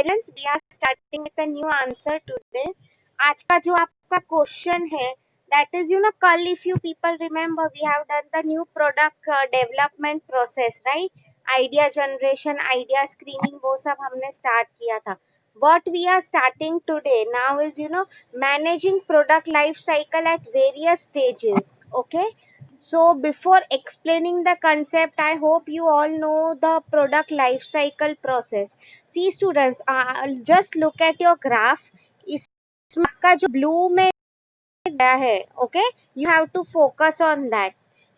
Students, we are starting with a new answer today. आज का जो आपका क्वेश्चन है that is कल if you people remember we have done the new product development process, right? Idea generation, idea screening वो सब हमने start किया था. What we are starting today now is managing product life cycle at various stages. Okay. So before explaining the concept, I hope you all know the product life cycle process. See students, just look at your graph. इसमें आपका जो blue में गया है, okay? You have to focus on that.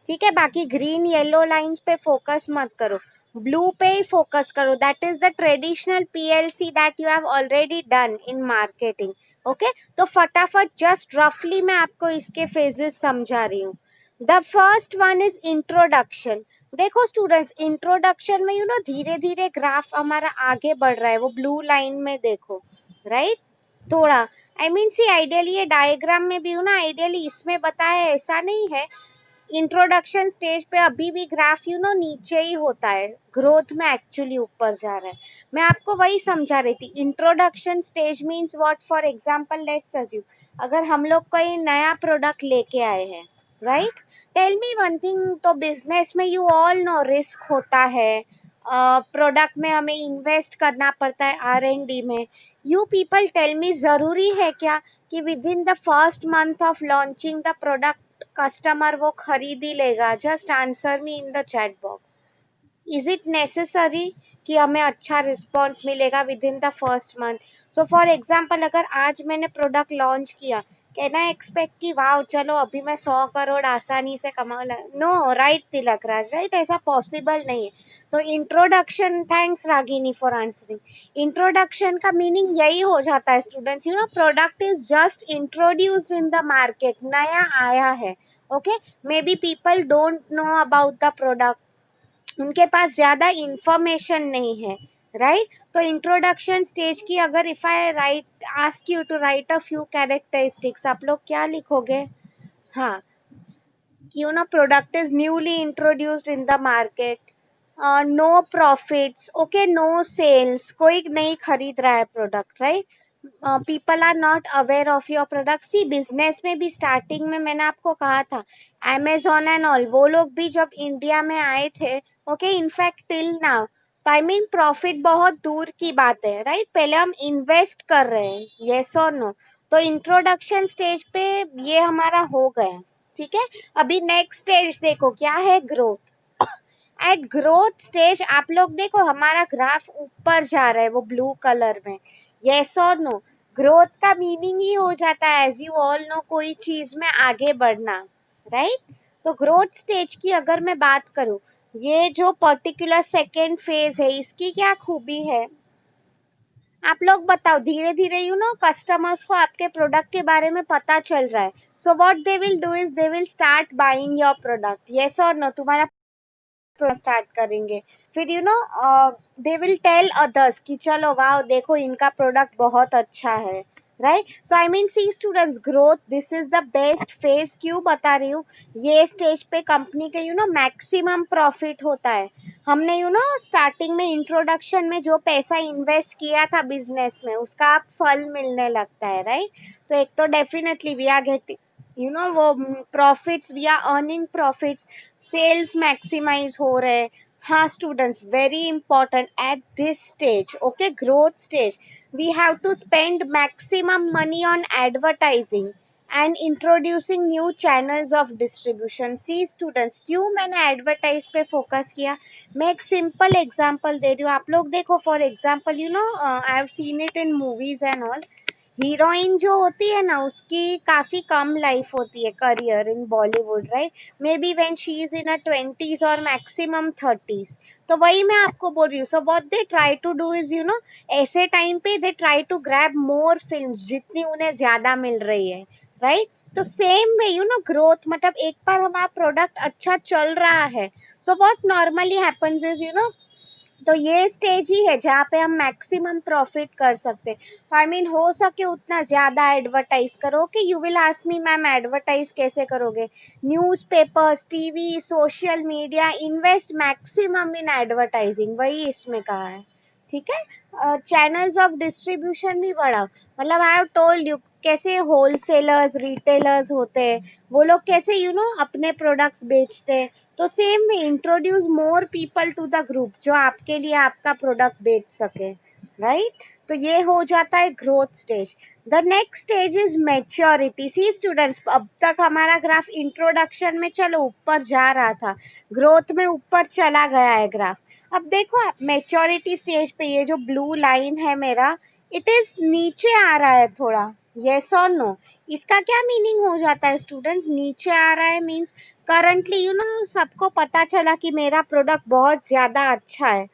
ठीक है, बाकी green yellow lines पे फोकस मत करो, ब्लू पे ही फोकस करो. That is the traditional PLC that you have already done in marketing. Okay, तो फटाफट जस्ट रफली मैं आपको इसके फेजेस समझा रही हूँ. The first one is introduction. देखो स्टूडेंट्स, इंट्रोडक्शन में धीरे धीरे ग्राफ हमारा आगे बढ़ रहा है, वो ब्लू लाइन में देखो, राइट? थोड़ा सी आइडियली ये डायग्राम में भी आइडियली इसमें बताया ऐसा नहीं है. इंट्रोडक्शन स्टेज पे अभी भी ग्राफ नीचे ही होता है, ग्रोथ में एक्चुअली ऊपर जा रहा है. मैं आपको वही समझा रही थी. Introduction stage means what? For example let's assume अगर हम लोग कोई नया प्रोडक्ट लेके आए हैं, right? Tell me one thing, तो बिजनेस में यू ऑल नो रिस्क होता है, प्रोडक्ट में हमें इन्वेस्ट करना पड़ता है R&D में. यू पीपल टेल मी, जरूरी है क्या कि with in the first month of launching the product customer वो खरीद ही लेगा? Just answer me in the chat box. Is it necessary कि हमें अच्छा रिस्पॉन्स मिलेगा with in the first month? So for example अगर आज मैंने प्रोडक्ट लॉन्च किया, कैन आई एक्सपेक्ट कि वाओ चलो अभी मैं 100 करोड़ आसानी से कमा? No, right Tilak Raj, right? ऐसा पॉसिबल नहीं है. तो introduction, thanks Ragini for answering. Introduction का मीनिंग यही हो जाता है students, product is just introduced in the market, नया आया है. Okay, may be people don't know about the product, उनके पास ज्यादा इंफॉर्मेशन नहीं है, राइट? तो इंट्रोडक्शन स्टेज की अगर if I right ask you to write a few characteristics, आप लोग क्या लिखोगे? हाँ, product is newly introduced in the market, no profits, okay, no sales, कोई नहीं खरीद रहा है product, right? People are not aware of your product. See business में भी स्टार्टिंग में मैंने आपको कहा था, अमेजोन एंड ऑल, वो लोग भी जब इंडिया में आए थे, ओके, इनफैक्ट टिल नाउ, तो प्रॉफिट बहुत दूर की बात है, राइट? पहले हम इन्वेस्ट कर रहे हैं, येस और नो? तो इंट्रोडक्शन स्टेज पे ये हमारा हो गया, ठीक है. अभी नेक्स्ट स्टेज देखो क्या है, ग्रोथ. एट ग्रोथ स्टेज आप लोग देखो हमारा ग्राफ ऊपर जा रहा है वो ब्लू कलर में, येस और नो? ग्रोथ का मीनिंग ही हो जाता है एज यू ऑल नो कोई चीज में आगे बढ़ना, राइट? तो ग्रोथ स्टेज की अगर मैं बात करूं, ये जो पर्टिकुलर सेकेंड फेज है इसकी क्या खूबी है आप लोग बताओ? धीरे धीरे कस्टमर्स को आपके प्रोडक्ट के बारे में पता चल रहा है. So what they will do is they will start buying your product, yes और नो? तुम्हारा स्टार्ट करेंगे, फिर दे विल टेल अदर्स कि चलो वाओ देखो इनका प्रोडक्ट बहुत अच्छा है, right? So see students, growth this is the best phase. क्यों बता रही हूँ? ये स्टेज पे कंपनी के मैक्सिमम प्रॉफिट होता है. हमने स्टार्टिंग में इंट्रोडक्शन में जो पैसा इन्वेस्ट किया था बिजनेस में उसका अब फल मिलने लगता है, राइट? तो एक तो डेफिनेटली वी आर गेटिंग वो profits, we are earning profits, sales maximise हो रहे हैं. हाँ students, very important at this stage, okay, growth stage, we have to spend maximum money on advertising and introducing new channels of distribution. See students, क्यों मैंने advertise पे focus किया? मैं एक सिंपल एग्जांपल दे रही हूँ, आप लोग देखो. For example I have seen it in movies and all. Heroine जो होती है ना उसकी काफी कम लाइफ होती है, career in Bollywood, right? May be when she is in 20s और मैक्सिमम 30s. तो वही मैं आपको बोल रही हूँ. So what they try to do is ऐसे टाइम पे they try to grab more films जितनी उन्हें ज्यादा मिल रही है, राइट? तो सेम वे ग्रोथ, मतलब एक बार हमारा प्रोडक्ट अच्छा चल रहा है, so what normally happens is तो ये स्टेज ही है जहाँ पे हम मैक्सिमम प्रॉफिट कर सकते हैं. हो सके उतना ज्यादा एडवर्टाइज करो. कि you will ask me ma'am advertise कैसे करोगे? Newspapers, TV, social media, invest maximum in advertising, वही इसमें कहा है, ठीक है। चैनल्स ऑफ डिस्ट्रीब्यूशन भी बढ़ाओ, मतलब आई हैव टोल्ड यू कैसे होलसेलर्स रिटेलर्स होते हैं, वो लोग कैसे अपने प्रोडक्ट्स बेचते हैं, तो same way introduce more people to the group जो आपके लिए आपका प्रोडक्ट बेच सके, राइट। तो ये हो जाता है growth stage. The next stage is maturity. See students, अब तक हमारा ग्राफ इंट्रोडक्शन में चलो ऊपर जा रहा था, ग्रोथ में ऊपर चला गया है ग्राफ। अब देखो आप मेच्योरिटी स्टेज पे ये जो ब्लू लाइन है मेरा, इट इज नीचे आ रहा है थोड़ा, यस और नो। इसका क्या मीनिंग हो जाता है स्टूडेंट्स, नीचे आ रहा है मीन्स करंटली सबको पता चला कि मेरा प्रोडक्ट बहुत ज्यादा अच्छा है,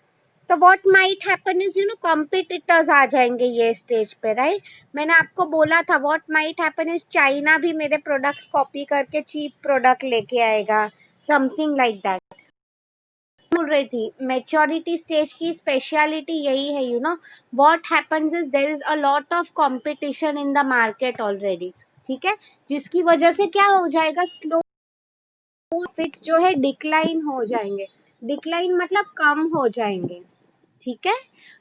तो what might happen is competitors आ जाएंगे ये स्टेज पे, राइट। मैंने आपको बोला था what might happen is China भी मेरे प्रोडक्ट्स कॉपी करके चीप प्रोडक्ट लेके आएगा, समथिंग लाइक दैट। बोल रही थी मेच्योरिटी स्टेज की स्पेशलिटी यही है, what happens is there is a lot of competition in the market already, ठीक है, जिसकी वजह से क्या हो जाएगा, स्लो प्रॉफिट्स जो है डिक्लाइन हो जाएंगे, डिक्लाइन मतलब कम हो जाएंगे, ठीक है।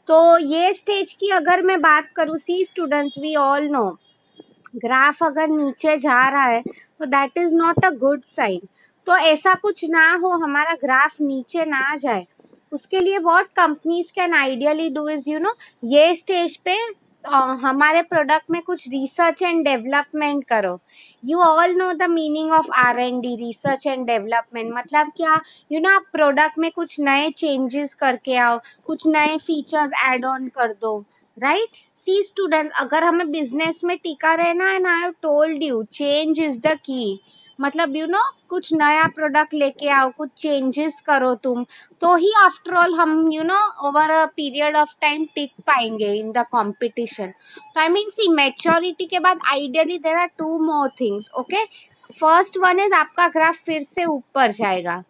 तो ये स्टेज की अगर मैं बात करूँ, see students we all know graph अगर नीचे जा रहा है तो that is not a good sign. तो ऐसा कुछ ना हो, हमारा ग्राफ नीचे ना जाए, उसके लिए what companies can ideally do is ये स्टेज पे हमारे प्रोडक्ट में कुछ रिसर्च एंड डेवलपमेंट करो। You all know the meaning of R&D, research and development मतलब क्या, आप प्रोडक्ट में कुछ नए चेंजेस करके आओ, कुछ नए फीचर्स ऐड ऑन कर दो, राइट। सी स्टूडेंट्स, अगर हमें बिजनेस में टिका रहना है ना, I have told you change is the key, मतलब कुछ नया प्रोडक्ट लेके आओ, कुछ चेंजेस करो तुम, तो ही आफ्टर ऑल हम over a period of time टिक पाएंगे इन द कंपटीशन। तो आई मीन सी मैच्योरिटी के बाद ideally there are two more things, okay. First one is आपका ग्राफ फिर से ऊपर जाएगा,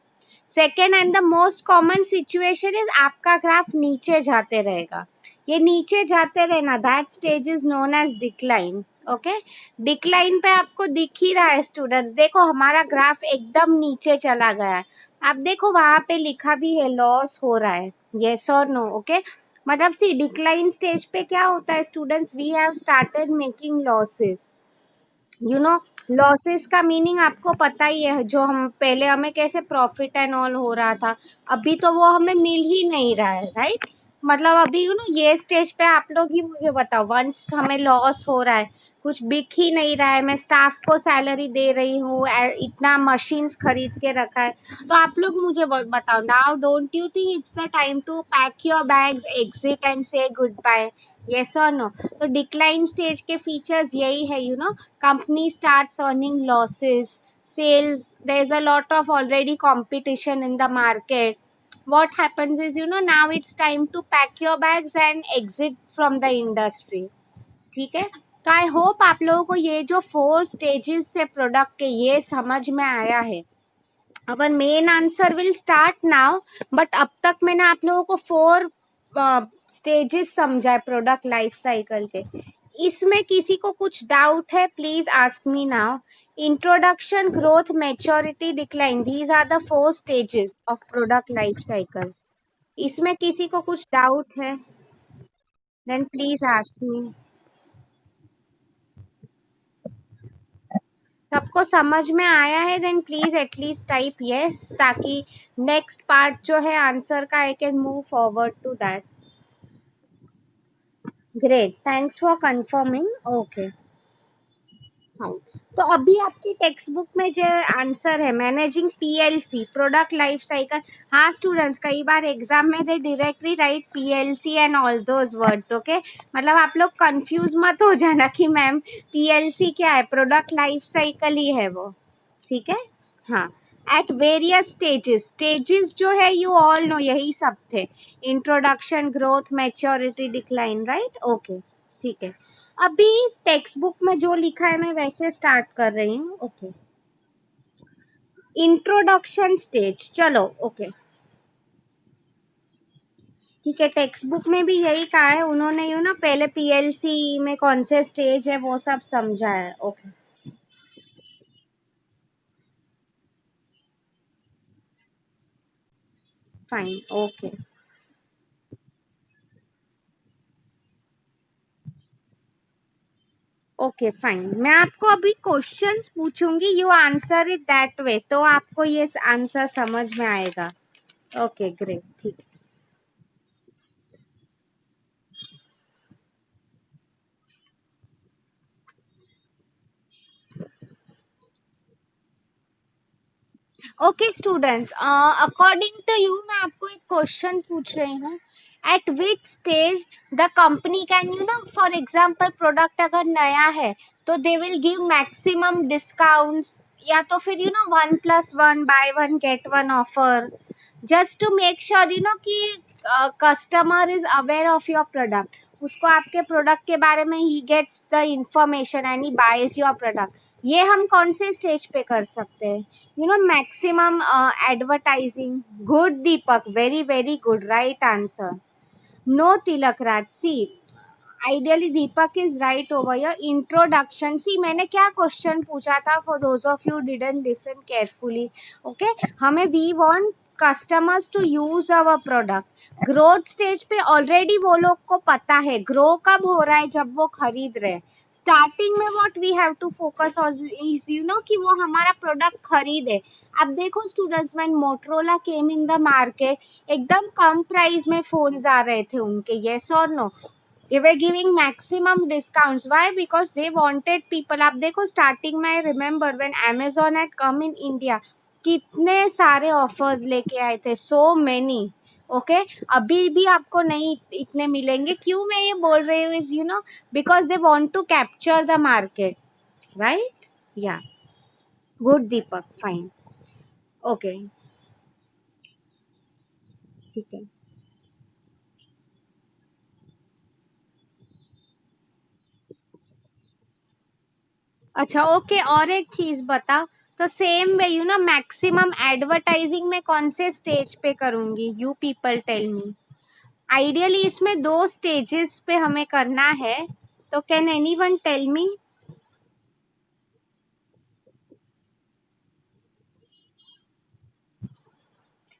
second and the most common situation is आपका ग्राफ नीचे जाते रहेगा, ये नीचे जाते रहना, that stage is known as decline, okay. Decline पे आपको दिख ही रहा है स्टूडेंट्स, देखो हमारा ग्राफ एकदम नीचे चला गया है, आप देखो वहां पे लिखा भी है लॉस हो रहा है, यस और नो, ओके। मतलब सी डिक्लाइन स्टेज पे क्या होता है students, we have started making losses, you know losses का मीनिंग आपको पता ही है, जो हम पहले हमें कैसे प्रॉफिट एंड ऑल हो रहा था, अभी तो वो हमें मिल ही नहीं रहा है, राइट। मतलब अभी ये स्टेज पे आप लोग ही मुझे बताओ, वंस हमें लॉस हो रहा है, कुछ बिक ही नहीं रहा है, मैं स्टाफ को सैलरी दे रही हूँ, इतना मशीन्स खरीद के रखा है, तो आप लोग मुझे बताओ, now don't you think it's the time to pack your bags, exit and say goodbye, yes और नो। तो डिक्लाइन स्टेज के फीचर्स यही है, company starts earning losses, sales, there's a lot of already competition in the market, what happens is now it's time to pack your bags and exit from the industry, ठीक है। तो I hope आप लोगों को ये जो 4 stages थे product के, ये समझ में आया है। Our main answer will start now, but अब तक मैंने आप लोगों को 4 स्टेजेस समझा है प्रोडक्ट लाइफ साइकिल के। इसमें किसी को कुछ डाउट है, please ask me now. Introduction, growth, maturity, decline, these are the 4 stages of product life cycle. इसमें किसी को कुछ डाउट है, देन प्लीज आस्क मी। सबको समझ में आया है, then please at least type yes, ताकि नेक्स्ट पार्ट जो है आंसर का, I can move forward to that. Great, thanks for confirming, okay. हाँ, तो अभी आपकी टेक्स्ट बुक में जो आंसर है managing PLC, product life cycle. हाँ स्टूडेंट्स, कई बार एग्जाम में दे directly right PLC and all those words, okay. मतलब आप लोग कंफ्यूज मत हो जाना कि मैम PLC क्या है, प्रोडक्ट लाइफ साइकिल ही है वो, ठीक है। हाँ, एट वेरियस स्टेजेस, स्टेजेस जो है यू ऑल नो यही सब थे, introduction, growth, maturity, decline, right, okay, ठीक है। अभी टेक्स्ट बुक में जो लिखा है मैं वैसे स्टार्ट कर रही हूँ, ओके। इंट्रोडक्शन स्टेज, चलो ओके, ठीक है। टेक्स्ट बुक में भी यही कहा है उन्होंने, ना पहले PLC में कौन से स्टेज है वो सब समझा है, okay fine, okay. Okay fine, मैं आपको अभी क्वेश्चंस पूछूंगी, you answer it that way, तो आपको ये आंसर समझ में आएगा। ओके ग्रेट, ठीक है। Okay students, according to you मैं आपको एक क्वेश्चन पूछ रही हूँ। At which stage the company can you know, for example product अगर नया है तो they will give maximum discounts, या तो फिर you know 1+1 buy 1 get 1 offer, just to make sure you know कि customer is aware of your product, उसको आपके प्रोडक्ट के बारे में ही gets the information and he buys your product. ये हम कौन से स्टेज पे कर सकते हैं? You know maximum advertising. Good Deepak, very very good, right answer. No Tilak Raj, see ideally Deepak is right over your introduction. See मैंने क्या क्वेश्चन पूछा था, for those of you didn't listen carefully, okay, हमें we want customers to use our product. Growth stage पे already वो लोग को पता है ग्रो कब हो रहा है, जब वो खरीद रहे हैं। स्टार्टिंग में what we have to focus on is you know कि वो हमारा प्रोडक्ट खरीदे। अब देखो students, when Motorola came in the market, एकदम कम प्राइस में फोन्स आ रहे थे उनके, यस और no, they were giving maximum discounts. Why? Because they wanted people. आप देखो स्टार्टिंग में, I remember when Amazon had come in India, कितने सारे ऑफर्स लेके आए थे, सो मेनी। ओके, अभी भी आपको नहीं इतने मिलेंगे। क्यों मैं ये बोल रही हूँ, is you know because they want to capture the market, right? Yeah, good Deepak, fine. Okay, ठीक है। अच्छा ओके, और एक चीज बता, तो same way you know maximum advertising में कौन से स्टेज पे करूंगी? You people tell me. Ideally इसमें 2 स्टेजेस पे हमें करना है, तो can anyone tell me?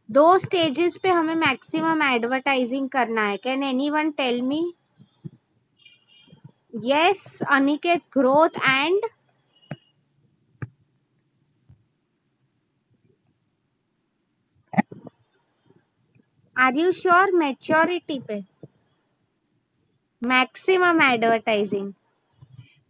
2 stages पे हमें मैक्सिमम एडवर्टाइजिंग करना है, can anyone tell me? Yes Aniket, growth and are you sure? Maturity पे maximum advertising.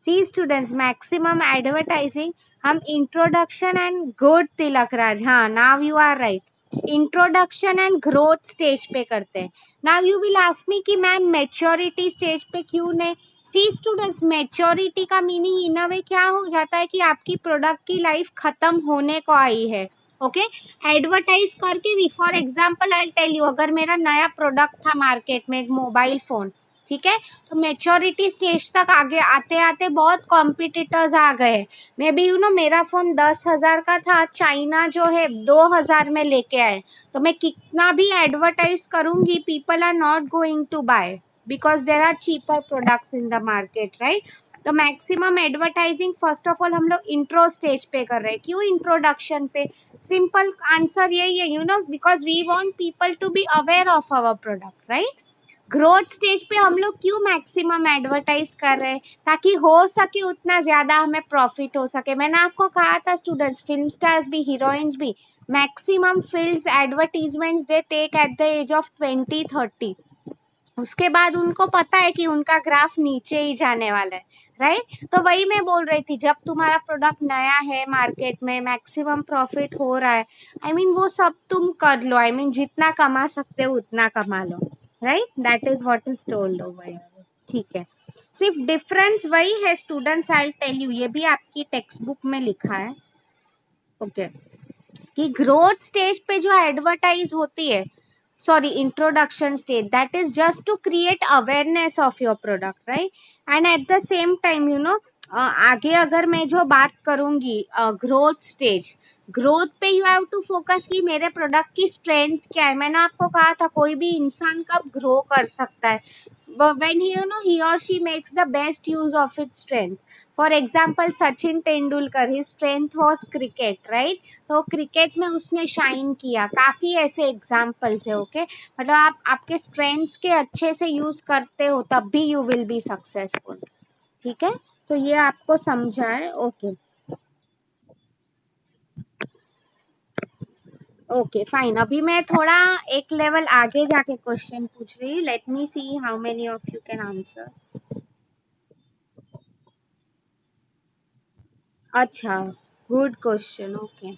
See students, maximum advertising हम introduction and good Tilak Raj, हाँ now you are right, introduction and growth stage पे करते हैं। Now you will ask me कि ma'am maturity stage पे क्यों नहीं? सी स्टूडेंट्स, मैच्योरिटी का मीनिंग इन अ वे क्या हो जाता है कि आपकी प्रोडक्ट की लाइफ खत्म होने को आई है। ओके, एडवर्टाइज करके भी, for example I tell you, अगर मेरा नया प्रोडक्ट था मार्केट में, एक मोबाइल फोन, ठीक है, तो मेच्योरिटी स्टेज तक आगे आते आते बहुत कॉम्पिटिटर्स आ गए। मे बी यू नो मेरा फोन 10,000 का था, चाइना जो है 2,000 में लेके आए, तो मैं कितना भी एडवर्टाइज करूंगी, people are not going to buy because there are cheaper products in the market, right? तो maximum advertising first of all हम लोग इंट्रो स्टेज पे कर रहे हैं। क्यों इंट्रोडक्शन पे? सिंपल आंसर यही है, you know because we want people to be aware of our product, right? Growth stage पे हम लोग क्यों मैक्सिमम एडवर्टाइज कर रहे हैं? ताकि हो सके उतना ज्यादा हमें प्रॉफिट हो सके। मैंने आपको कहा था स्टूडेंट्स, फिल्म स्टार्स भी, हीरोइंस भी, maximum films advertisements they take at the age of 20-30, उसके बाद उनको पता है कि उनका ग्राफ नीचे ही जाने वाला है, राइट? तो वही मैं बोल रही थी, जब तुम्हारा प्रोडक्ट नया है मार्केट में, मैक्सिमम प्रॉफिट हो रहा है, आई मीन वो सब तुम कर लो, आई मीन जितना कमा सकते हो उतना कमा लो, right? That is what is told over. ठीक है, सिर्फ डिफरेंस वही है स्टूडेंट्स, आई टेल यू, ये भी आपकी टेक्स्ट बुक में लिखा है, ओके, कि ग्रोथ स्टेज पे जो एडवर्टाइज होती है, sorry, introduction stage, that is just to create awareness of your product, right? And at the same time you know आगे अगर मैं जो बात करूंगी ग्रोथ स्टेज, ग्रोथ पे यू हैव टू फोकस कि मेरे प्रोडक्ट की स्ट्रेंथ क्या है। मैंने आपको कहा था कोई भी इंसान कब ग्रो कर सकता है, when you know he or she makes the best use of its strength. For example, Sachin Tendulkar, his strength was cricket, right? तो क्रिकेट में उसने शाइन किया, काफी ऐसे एग्जाम्पल्स है, ओके? मतलब आप आपके स्ट्रेंथ्स के अच्छे से यूज करते हो तब भी यू विल बी सक्सेसफुल, ठीक है? तो ये आपको समझा है? Okay okay fine. अभी मैं थोड़ा एक लेवल आगे जाके क्वेश्चन पूछ रही हूँ। Let me see how many of you can answer. अच्छा, गुड क्वेश्चन। ओके,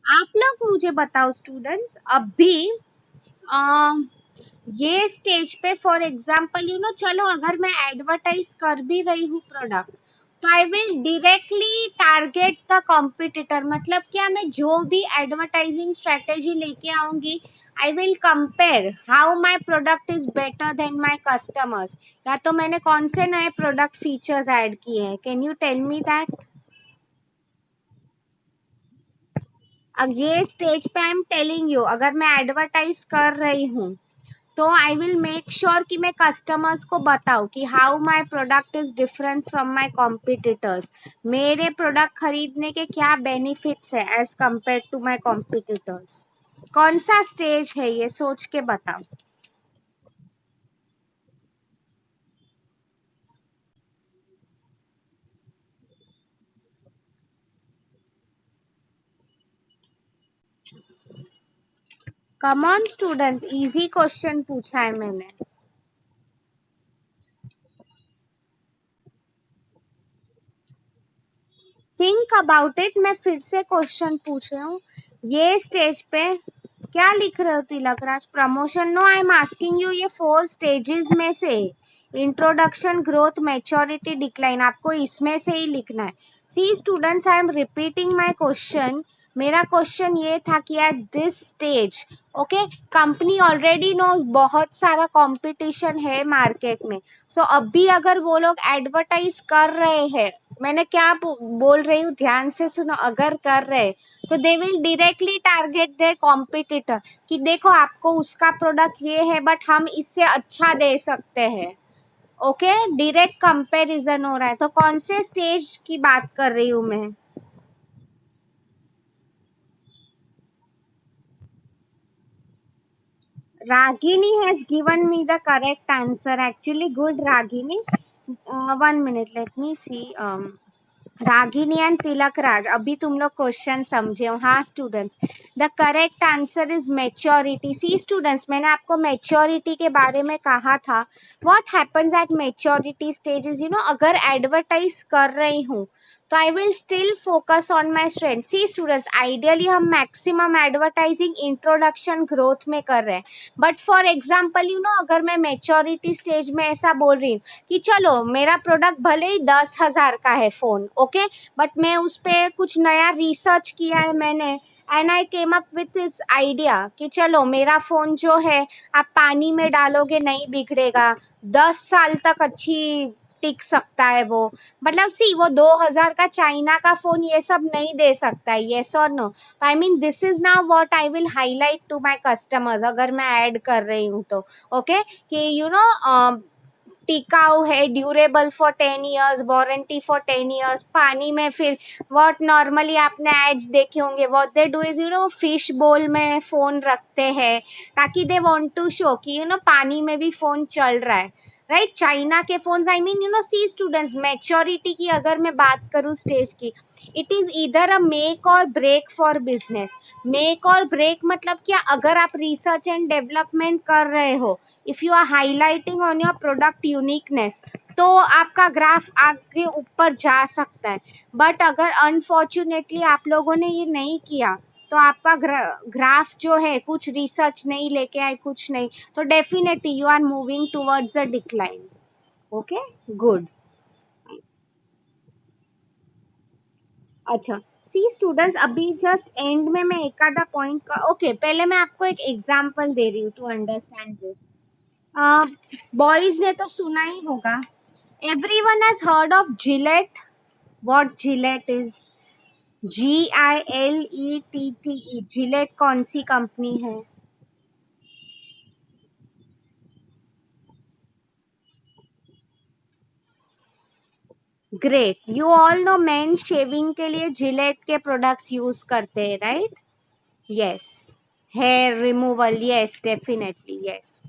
आप लोग मुझे बताओ स्टूडेंट्स, अभी अम, ये स्टेज पे फॉर एग्जांपल चलो अगर मैं एडवर्टाइज कर भी रही हूँ प्रोडक्ट, तो I will directly target the competitor. मतलब क्या, मैं जो भी एडवर्टाइजिंग स्ट्रेटेजी लेके आऊंगी, I will compare how my product is better than my customers, या तो मैंने कौन से नए प्रोडक्ट फीचर्स ऐड किए हैं। Can you tell me that? अब ये स्टेज पे आई एम टेलिंग यू, अगर मैं एडवर्टाइज कर रही हूँ तो आई विल मेक श्योर कि मैं कस्टमर्स को बताऊं कि how my product is different from my competitors. मेरे प्रोडक्ट खरीदने के क्या बेनिफिट्स है as compare to my competitors. कौन सा स्टेज है ये सोच के बताओ। Come on students, easy question पूछा है मैंने। Think about it. मैं फिर से क्वेश्चन पूछ रही हूँ। ये स्टेज पे क्या लिख रहे हो Tilak Raj? Promotion? No, I am asking you, ये 4 स्टेजेस में से इंट्रोडक्शन, ग्रोथ, मैच्योरिटी, डिक्लाइन, आपको इसमें से ही लिखना है। See students, I am repeating my question. मेरा क्वेश्चन ये था कि at this stage, okay, company already knows बहुत सारा कंपटीशन है मार्केट में। सो अभी अगर वो लोग एडवर्टाइज कर रहे हैं, मैंने क्या बोल रही हूँ ध्यान से सुनो, अगर कर रहे, तो they will directly target their competitor कि देखो आपको उसका प्रोडक्ट ये है बट हम इससे अच्छा दे सकते हैं। ओके, डायरेक्ट कंपैरिजन हो रहा है। तो कौन से स्टेज की बात कर रही हूँ मैं? Ragini has given me the correct answer. Actually, good Ragini. 1 minute, let me see. Ragini and Tilak Raj, अभी तुम लोग क्वेश्चन समझे हो? हाँ students, the correct answer is maturity. See students, मैंने आपको मेच्योरिटी के बारे में कहा था। What happens at maturity stage is, अगर एडवर्टाइज कर रही हूँ तो I will still focus on my strength. See students, ideally हम मैक्सिमम एडवर्टाइजिंग इंट्रोडक्शन ग्रोथ में कर रहे हैं, बट फॉर एग्जाम्पल अगर मैं मेच्योरिटी स्टेज में ऐसा बोल रही हूँ कि चलो मेरा प्रोडक्ट भले ही 10,000 का है फोन, ओके, बट मैं उस पे कुछ नया रिसर्च किया है मैंने, and I came up with this idea कि चलो मेरा फोन जो है आप पानी में डालोगे नहीं बिगड़ेगा, 10 साल तक अच्छी टिक सकता है वो। मतलब सी, वो 2,000 का चाइना का फोन ये सब नहीं दे सकता है, येस और no? I mean this is now what I will highlight to my customers अगर मैं ऐड कर रही हूँ तो। ओके, कि टिकाऊ है, durable for 10 years, warranty for 10 years। पानी में फिर व्हाट नॉर्मली आपने एड्स देखे होंगे, what they do is fish बोल में फोन रखते हैं ताकि दे वांट टू शो कि पानी में भी फोन चल रहा है, राइट? चाइना के phones, I mean see students, maturity की अगर मैं बात करूँ स्टेज की, इट इज इधर अ मेक और ब्रेक फॉर बिजनेस। मेक और ब्रेक मतलब क्या, अगर आप रिसर्च एंड डेवलपमेंट कर रहे हो, if you are highlighting on your product uniqueness, तो आपका ग्राफ आगे ऊपर जा सकता है। बट अगर अनफॉर्चुनेटली आप लोगों ने ये नहीं किया, तो आपका ग्राफ जो है कुछ रिसर्च नहीं लेके आए, कुछ नहीं, तो definitely you are moving towards a decline. Okay, good. अच्छा, सी स्टूडेंट्स, अभी जस्ट एंड में मैं एक आधा पॉइंट का, ओके, पहले मैं आपको एक एग्जांपल दे रही हूँ टू अंडरस्टैंड दिस। बॉयज ने तो सुना ही होगा, everyone has heard of Gillette. What Gillette is? Gillette। Gillette कौन सी कंपनी है? Great, you all know men shaving के लिए जिलेट के प्रोडक्ट्स यूज करते हैं, right? Yes, hair removal, yes definitely, yes.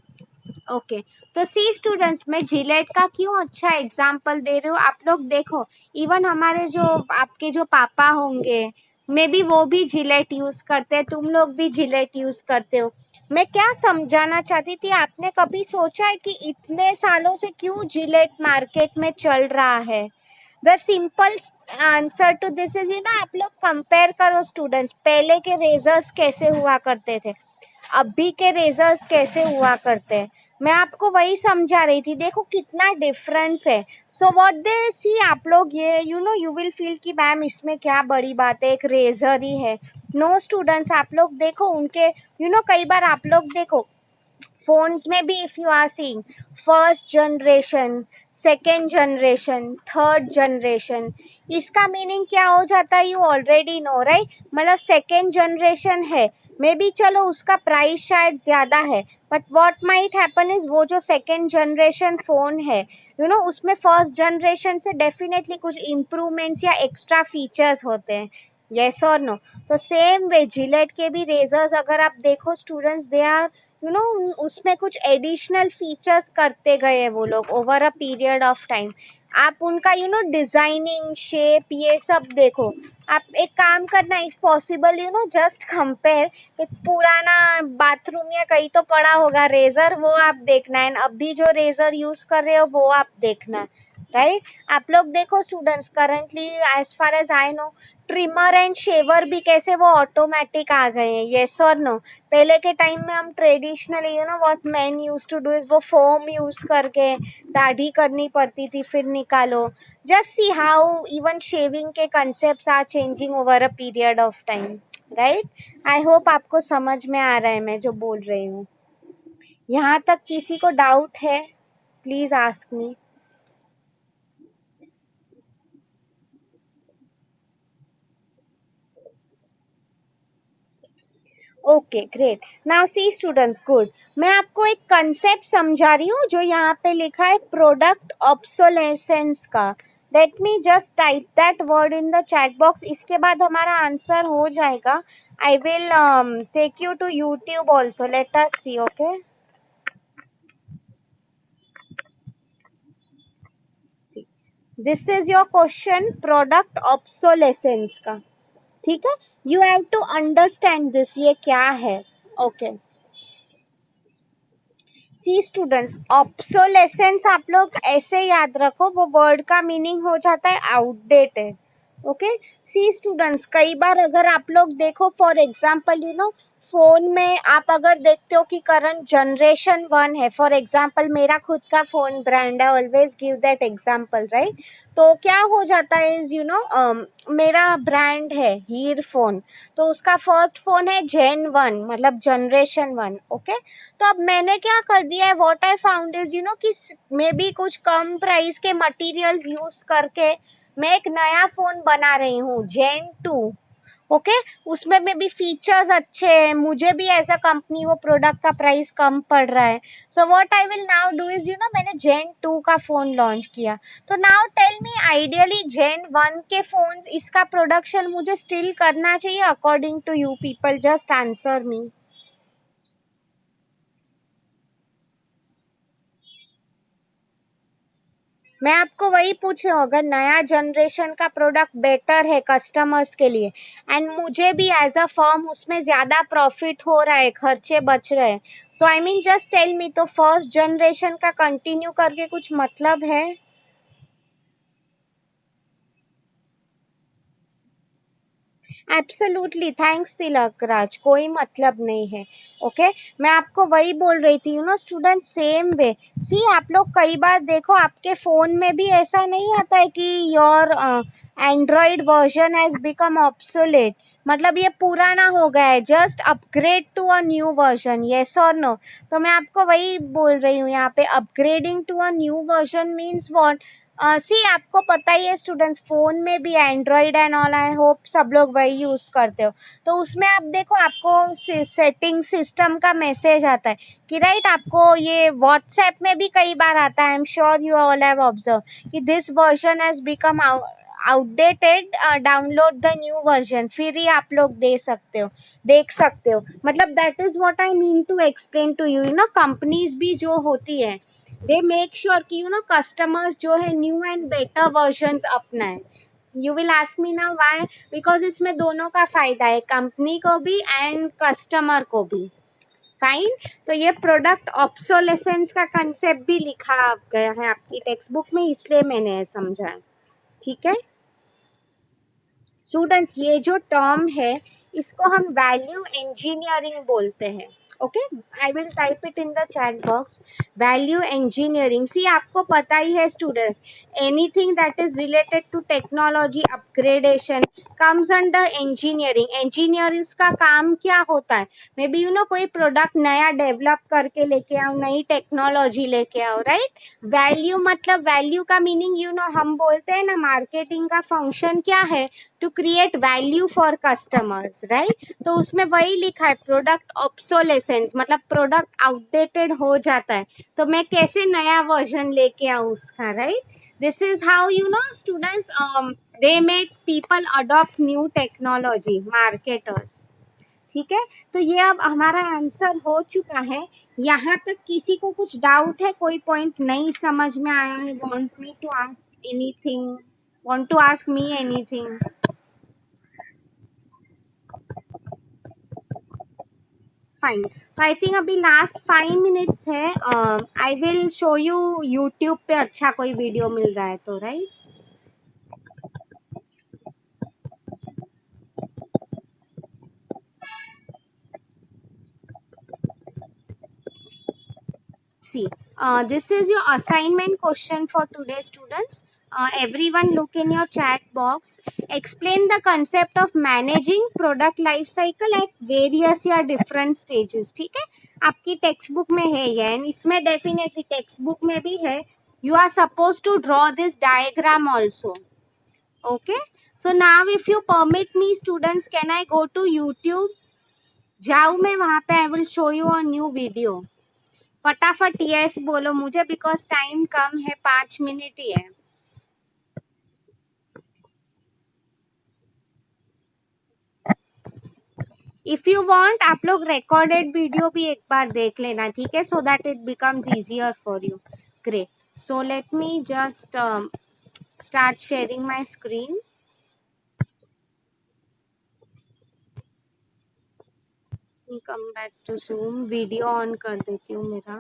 Okay, तो सी स्टूडेंट्स, मैं जिलेट का क्यों अच्छा एग्जाम्पल दे रही हूँ, आप लोग देखो, इवन हमारे जो आपके जो पापा होंगे, मे बी वो भी जिलेट यूज करते हैं, तुम लोग भी जिलेट यूज करते हो। मैं क्या समझाना चाहती थी, आपने कभी सोचा है कि इतने सालों से क्यों जिलेट मार्केट में चल रहा है? The simple answer to this is, आप लोग कंपेयर करो स्टूडेंट्स, पहले के रेजर्स कैसे हुआ करते थे, अभी के रेजर्स कैसे हुआ करते हैं। मैं आपको वही समझा रही थी, देखो कितना डिफरेंस है। सो व्हाट दे सी, आप लोग ये यू विल फील कि मैम इसमें क्या बड़ी बात है, एक रेजर ही है। नो स्टूडेंट्स, आप लोग देखो उनके कई बार आप लोग देखो फोन्स में भी, if you are seeing first generation, second generation, third generation, इसका मीनिंग क्या हो जाता है, यू ऑलरेडी नो राइट। मतलब सेकेंड जनरेशन है, मे बी चलो उसका प्राइस शायद ज्यादा है, but what might happen is वो जो सेकेंड जनरेशन फोन है, उसमें फर्स्ट जनरेशन से डेफिनेटली कुछ इम्प्रूवमेंट्स या एक्स्ट्रा फीचर्स होते हैं। यस और नो? तो सेम वे जिलेट के भी रेजर्स अगर आप देखो स्टूडेंट्स, दे आर उसमें कुछ एडिशनल फीचर्स करते गए वो लोग over a period of time. आप उनका डिजाइनिंग, शेप, ये सब देखो। आप एक काम करना, इफ पॉसिबल जस्ट कंपेयर, एक पुराना बाथरूम या कहीं तो पड़ा होगा रेजर, वो आप देखना है, अभी जो रेजर यूज कर रहे हो वो आप देखना, राइट। आप लोग देखो students, currently as far as I know, trimmer and shaver भी कैसे वो ऑटोमेटिक आ गए हैं। यस और नो? पहले के टाइम में हम traditionally what man used to do is वो फोम यूज करके दाढ़ी करनी पड़ती थी, फिर निकालो। Just see how even shaving के concepts are changing over a period of time, right. I hope आपको समझ में आ रहा है मैं जो बोल रही हूँ। यहाँ तक किसी को डाउट है? Please ask me. Okay great, now see students, good. मैं आपको एक कंसेप्ट समझा रही हूँ जो यहाँ पे लिखा है, प्रोडक्ट ऑब्सोलेसेंस का। Let me just type that word in the chat box, इसके बाद हमारा आंसर हो जाएगा। I will take you to YouTube also, let us see. Okay, this is your question, product obsolescence का। ठीक है, you have to understand this, ये क्या है। ओके, सी स्टूडेंट्स, ऑब्सोलेसेंस आप लोग ऐसे याद रखो, वो वर्ड का मीनिंग हो जाता है आउटडेटेड। ओके, सी स्टूडेंट्स, कई बार अगर आप लोग देखो, फॉर एग्जांपल फोन में आप अगर देखते हो कि करंट जनरेशन 1 है, फॉर एग्जांपल मेरा खुद का फोन ब्रांड है, always give that example, right. तो क्या हो जाता है इज मेरा ब्रांड है हीर फोन, तो उसका फर्स्ट फोन है Gen 1, मतलब जनरेशन 1। ओके, तो अब मैंने क्या कर दिया है, व्हाट आई फाउंड इज कि मे बी कुछ कम प्राइस के मटेरियल्स यूज करके मैं एक नया फोन बना रही हूँ, Gen 2। ओके, उसमें में भी फीचर्स अच्छे हैं, मुझे भी एज अ कंपनी वो प्रोडक्ट का प्राइस कम पड़ रहा है। So what I will now do is मैंने Gen 2 का फोन लॉन्च किया। तो now tell me, ideally Gen 1 के फोन्स, इसका प्रोडक्शन मुझे स्टिल करना चाहिए according to you people? Just answer me. मैं आपको वही पूछ रही हूँ, अगर नया जनरेशन का प्रोडक्ट बेटर है कस्टमर्स के लिए, एंड मुझे भी एज अ फर्म उसमें ज्यादा प्रॉफिट हो रहा है, खर्चे बच रहे हैं, so I mean just tell me, तो फर्स्ट जनरेशन का कंटिन्यू करके कुछ मतलब है? एब्सोल्युटली, थैंक्स तिलक राज, कोई मतलब नहीं है। ओके, मैं आपको वही बोल रही थी, स्टूडेंट, सेम वे। सी, आप लोग कई बार देखो आपके फोन में भी ऐसा नहीं आता है कि your android version has become obsolete, मतलब ये पुराना हो गया है, just upgrade to a new version. Yes और नो? तो मैं आपको वही बोल रही हूँ यहाँ पे, upgrading to a new version means what? See, आपको पता ही है स्टूडेंट्स, फोन में भी android and all, I hope सब लोग वही यूज करते हो। तो उसमें आप देखो, आपको सेटिंग सिस्टम का मैसेज आता है कि राइट, आपको ये व्हाट्सएप में भी कई बार आता है, I am sure you all have observe कि this version has become outdated, download the new version, फिर ही आप लोग दे सकते हो, देख सकते हो। मतलब that is what I mean to explain to you. You know companies भी जो होती है दे मेक श्योर कि यू नो कस्टमर्स जो है न्यू एंड बेटर वर्जन्स अपनाए। यू विल आस्क मी ना व्हाई, बिकॉज इसमें दोनों का फायदा है, कंपनी को भी एंड कस्टमर को भी। फाइन। तो ये प्रोडक्ट ऑब्सोलेसेंस का कंसेप्ट भी लिखा गया है आपकी टेक्स्ट बुक में, इसलिए मैंने समझा है। ठीक है स्टूडेंट्स, ये जो टर्म है इसको हम वैल्यू इंजीनियरिंग बोलते हैं। Okay, I will type it in the chat box, value engineering. See आपको पता ही है students, anything that is related to technology upgradation comes under engineering. Engineers का काम क्या होता है, मे बी यू नो कोई प्रोडक्ट नया डेवलप करके लेके आओ, नई टेक्नोलॉजी लेके आओ, राइट। वैल्यू मतलब, वैल्यू का मीनिंग यू नो हम बोलते हैं ना, मार्केटिंग का फंक्शन क्या है, to create value for customers, right. तो उसमें वही लिखा है, प्रोडक्ट ऑब्सोलेसेंस मतलब प्रोडक्ट आउटडेटेड हो जाता है, तो मैं कैसे नया वर्जन लेके आऊँ उसका, right. This is how you know students they make people adopt new technology, marketers. ठीक है, तो ये अब हमारा आंसर हो चुका है। यहाँ तक किसी को कुछ डाउट है, कोई पॉइंट नहीं समझ में आया है, want me to ask anything, want to ask me anything? Fine. तो आई थिंक अभी लास्ट 5 मिनट्स है, I will show you YouTube पे अच्छा कोई वीडियो मिल रहा है तो, right. See, this is your assignment question for today, students. Everyone look in your chat box. Explain the concept of managing product life cycle at various या different stages. ठीक है, आपकी टेक्स्ट बुक में है ये, and इसमें definitely text book में भी है। You are supposed to draw this diagram also. Okay. So now if you permit me, students, can I go to YouTube? जाऊँ मैं वहाँ पे, I will show you a new video. फटाफट yes बोलो मुझे, बिकॉज टाइम कम है, 5 minute ही है। If you want आप लोग रिकॉर्डेड वीडियो भी एक बार देख लेना, ठीक है, so that it becomes easier for you. Great, so let me just start sharing my screen. Come back to Zoom, video on कर देती हूँ मेरा।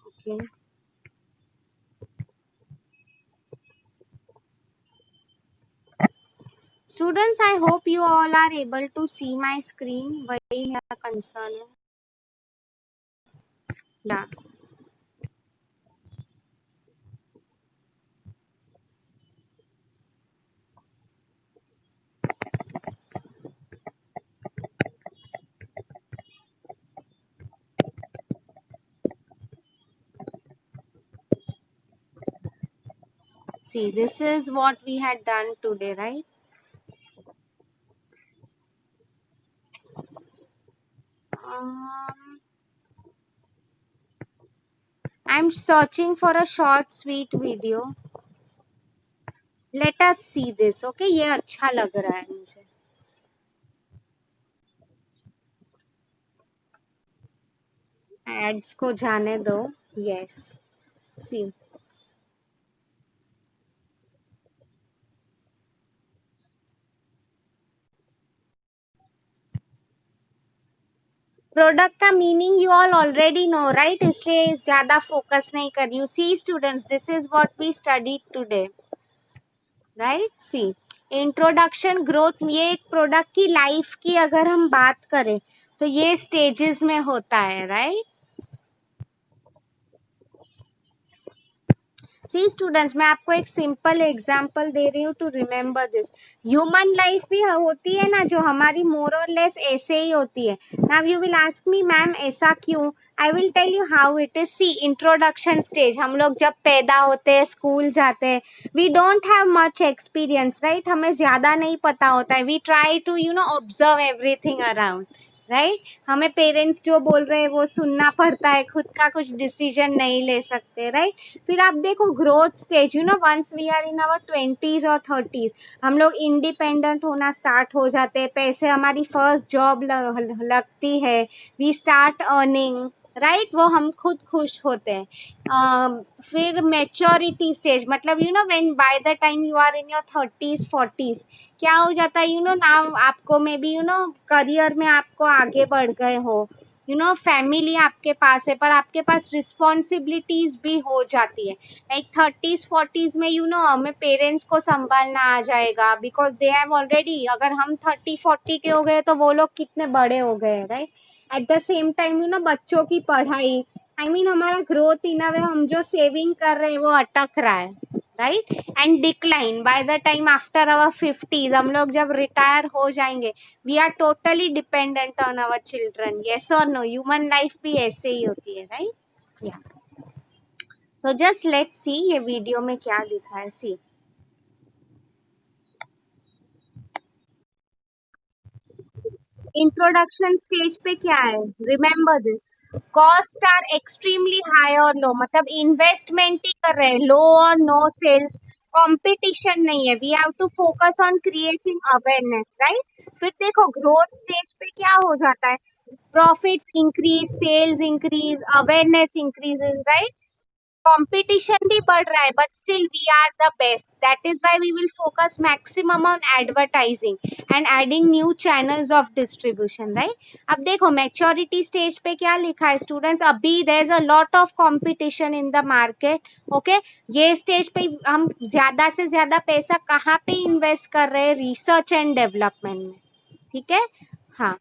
Okay students, I hope you all are able to see my screen, वही मेरा concern है। या see, this is what we had done today, right? Um, I'm searching for a short, sweet video. Let us see this, okay? ये अच्छा लग रहा है मुझे। Ads को जाने दो। Yes. See. प्रोडक्ट का meaning you all already know, right, इसलिए ज्यादा फोकस नहीं कर रही हूँ। See students, this is what we studied today, right. See, introduction, growth, ये एक प्रोडक्ट की लाइफ की अगर हम बात करें तो ये स्टेजेस में होता है, राइट। सी स्टूडेंट्स, मैं आपको एक सिंपल एग्जांपल दे रही हूँ to remember this. Human life भी होती है ना, जो हमारी मोर और लेस ऐसे ही होती है। Now you will ask me ma'am ऐसा क्यों, I will tell you how it is. See, introduction stage, हम लोग जब पैदा होते हैं, स्कूल जाते हैं, we don't have much experience, right, हमें ज्यादा नहीं पता होता है। We try to you know observe everything around, right हमें पेरेंट्स जो बोल रहे हैं वो सुनना पड़ता है, खुद का कुछ डिसीजन नहीं ले सकते, राइट। फिर आप देखो growth stage, you know once we are in our 20s और 30s हम लोग इंडिपेंडेंट होना स्टार्ट हो जाते हैं, पैसे हमारी फर्स्ट जॉब लगती है, वी स्टार्ट अर्निंग, राइट वो हम खुद खुश होते हैं। फिर मेच्योरिटी स्टेज मतलब you know when by the time you are in your 30s 40s क्या हो जाता है, यू नो नाउ आपको मे बी यू नो करियर में आपको आगे बढ़ गए हो, यू नो फैमिली आपके पास है, पर आपके पास रिस्पॉन्सिबिलिटीज भी हो जाती है। लाइक 30s 40s में यू नो हमें पेरेंट्स को संभालना आ जाएगा, बिकॉज दे हैव ऑलरेडी, अगर हम 30-40 के हो गए तो वो लोग कितने बड़े हो गए, right. At the same time you know बच्चों की पढ़ाई, आई मीन हमारा ग्रोथ इन अ वे, हम जो सेविंग कर रहे हैं वो अटक रहा है, right. And decline by the time after our 50s हम लोग जब रिटायर हो जाएंगे, we are totally dependent on our children, yes और नो, ह्यूमन लाइफ भी ऐसे ही होती है, राइट। या सो जस्ट लेट्स सी ये वीडियो में क्या लिखा है, सी इंट्रोडक्शन स्टेज पे क्या है, remember this, cost are extremely high और लो, मतलब इन्वेस्टमेंट ही कर रहे हैं, लो और नो सेल्स, कंपटीशन नहीं है, we have to focus on creating awareness, right. फिर देखो ग्रोथ स्टेज पे क्या हो जाता है, profits increase, sales increase, awareness increases, right. Competition भी बढ़ रहा है, but still we are the best, that is why we will focus maximum on advertising and adding new channels of distribution, right. अब देखो मैच्योरिटी स्टेज पे क्या लिखा है स्टूडेंट्स, अभी there is a lot of competition in the market, okay. ये stage पे हम ज्यादा से ज्यादा पैसा कहाँ पे इन्वेस्ट कर रहे हैं, रिसर्च एंड डेवलपमेंट में, ठीक है। हाँ,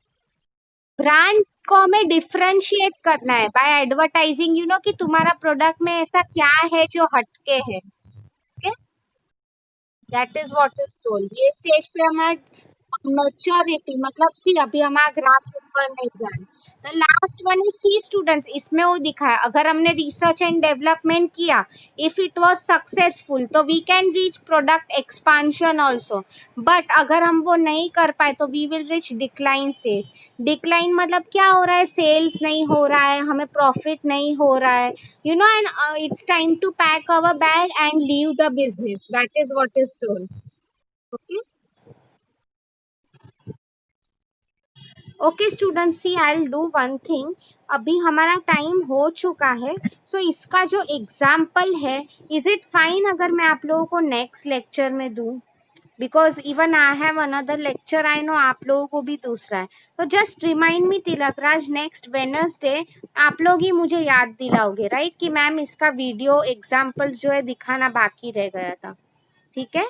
ब्रांड को हमें डिफरेंशिएट करना है बाय एडवर्टाइजिंग, यू नो कि तुम्हारा प्रोडक्ट में ऐसा क्या है जो हटके है, that is what is told. ये स्टेज पे हमारा मैच्योरिटी मतलब कि अभी हमारा ग्राफ ऊपर नहीं जा रहा। The last one is see students, इसमें वो दिखा है अगर हमने रिसर्च एंड डेवलपमेंट किया, इफ इट वाज सक्सेसफुल तो we can reach product expansion also, but अगर हम वो नहीं कर पाए तो we will reach decline stage. Decline मतलब क्या हो रहा है, सेल्स नहीं हो रहा है, हमें प्रॉफिट नहीं हो रहा है, you know, and it's time to pack our bag and leave the business, that is what is told, okay। Okay student, see I will do one thing, अभी हमारा टाइम हो चुका है, सो इसका जो एग्जाम्पल है, इज इट फाइन अगर मैं आप लोगों को नेक्स्ट लेक्चर में दूं, because even I have another lecture, I know आप लोगों को भी दूसरा है, तो just remind me Tilak Raj, next Wednesday आप लोग ही मुझे याद दिलाओगे, राइट, कि मैम इसका वीडियो एग्जाम्पल्स जो है दिखाना बाकी रह गया था, ठीक है।